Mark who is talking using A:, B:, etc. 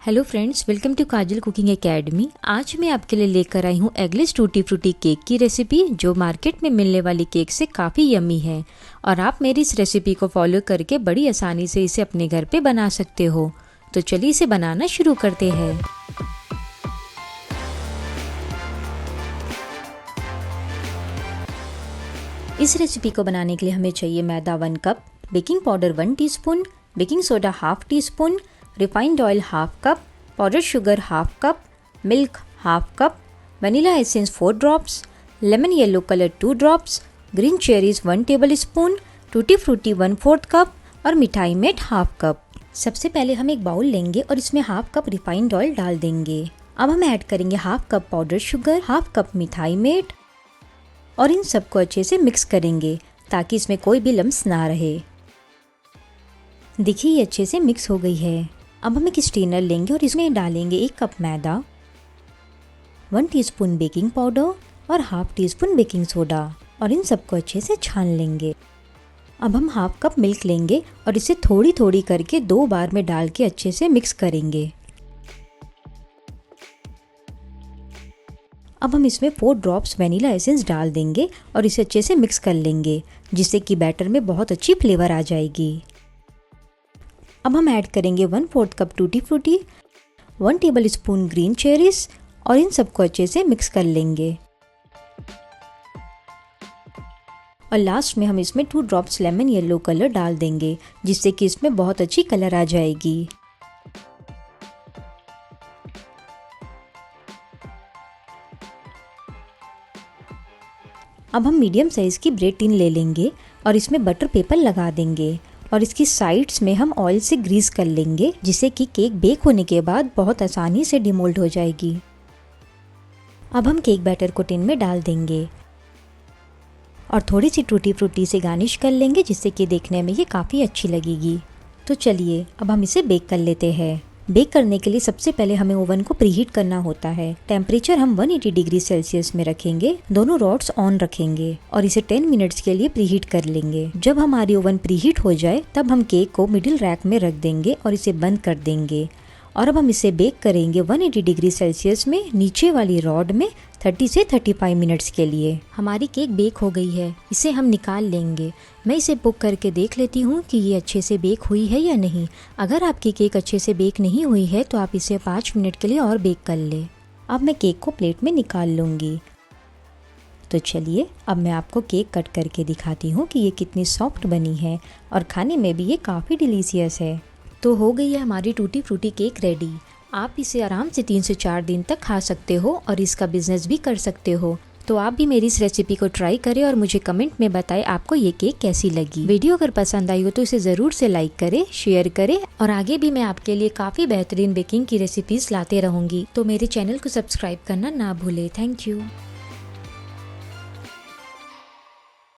A: Hello friends, welcome to Kajal cooking academy. आज मैं आपके लिए लेकर आई हूँ एगलेस टूटी फ्रूटी केक की रेसिपी, जो मार्केट में मिलने वाली केक से काफ़ी यम्मी है और आप मेरी इस रेसिपी को फॉलो करके बड़ी आसानी से इसे अपने घर पे बना सकते हो। तो चलिए इसे बनाना शुरू करते हैं। इस रेसिपी को बनाने के लिए हमें चाहिए मैदा 1 cup, baking powder 1 teaspoon, baking soda half teaspoon, refined oil half cup, powder sugar half cup, milk half cup, vanilla essence 4 drops, lemon yellow colour 2 drops, green cherries 1 table spoon, tutti frutti 1/4 cup और मिठाई met half cup. सबसे पहले हम एक bowl लेंगे और इसमें half cup refined oil डाल देंगे। अब हम ऐड करेंगे half cup powder sugar, half cup मिठाई मेट और इन सबको अच्छे से मिक्स करेंगे ताकि इसमें कोई भी लम्स ना रहे। देखिए ये अच्छे से मिक्स हो गई है। अब हम एक स्ट्रेनर लेंगे और इसमें डालेंगे 1 कप मैदा, 1 टीस्पून बेकिंग पाउडर और हाफ टीस्पून बेकिंग सोडा और इन सबको अच्छे से छान लेंगे। अब हम हाफ कप मिल्क लेंगे और इसे थोड़ी थोड़ी करके 2 बार में डाल के अच्छे से मिक्स करेंगे। अब हम इसमें 4 ड्रॉप्स वनीला एसेंस डाल देंगे और इसे अच्छे से मिक्स कर लेंगे, जिससे कि बैटर में बहुत अच्छी फ्लेवर आ जाएगी। अब हम ऐड करेंगे 1/4 cup tutti frutti, 1 table spoon green cherries और इन सबको अच्छे से मिक्स कर लेंगे। और लास्ट में हम इसमें 2 ड्रॉप्स लेमन येलो कलर डाल देंगे, जिससे कि इसमें बहुत अच्छी कलर आ जाएगी। अब हम मीडियम साइज़ की ब्रेड टिन ले लेंगे और इसमें बटर पेपर लगा देंगे और इसकी साइड्स में हम ऑयल से ग्रीस कर लेंगे, जिससे कि केक बेक होने के बाद बहुत आसानी से डिमोल्ड हो जाएगी। अब हम केक बैटर को टिन में डाल देंगे और थोड़ी सी टूटी फ्रूटी से गार्निश कर लेंगे, जिससे कि देखने में ये काफ़ी अच्छी लगेगी। तो चलिए अब हम इसे बेक कर लेते हैं। बेक करने के लिए सबसे पहले हमें ओवन को प्रीहीट करना होता है। टेम्परेचर हम 180 डिग्री सेल्सियस में रखेंगे, दोनों रॉड्स ऑन रखेंगे और इसे 10 मिनट्स के लिए प्रीहीट कर लेंगे। जब हमारी ओवन प्रीहीट हो जाए तब हम केक को मिडिल रैक में रख देंगे और इसे बंद कर देंगे। और अब हम इसे बेक करेंगे 180 डिग्री सेल्सियस में नीचे वाली रॉड में 30 से 35 मिनट्स के लिए। हमारी केक बेक हो गई है, इसे हम निकाल लेंगे। मैं इसे बुक करके देख लेती हूँ कि ये अच्छे से बेक हुई है या नहीं। अगर आपकी केक अच्छे से बेक नहीं हुई है तो आप इसे 5 मिनट के लिए और बेक कर ले। अब मैं केक को प्लेट में निकाल लूँगी। तो चलिए अब मैं आपको केक कट करके दिखाती हूँ कि ये कितनी सॉफ्ट बनी है और खाने में भी ये काफ़ी डिलीशियस है। तो हो गई है हमारी टूटी फ्रूटी केक रेडी। आप इसे आराम से 3 से 4 दिन तक खा सकते हो और इसका बिजनेस भी कर सकते हो। तो आप भी मेरी इस रेसिपी को ट्राई करें और मुझे कमेंट में बताएं आपको ये केक कैसी लगी। वीडियो अगर पसंद आई हो तो इसे ज़रूर से लाइक करें, शेयर करें और आगे भी मैं आपके लिए काफ़ी बेहतरीन बेकिंग की रेसिपीज़ लाते रहूँगी। तो मेरे चैनल को सब्सक्राइब करना ना भूलें। Thank you.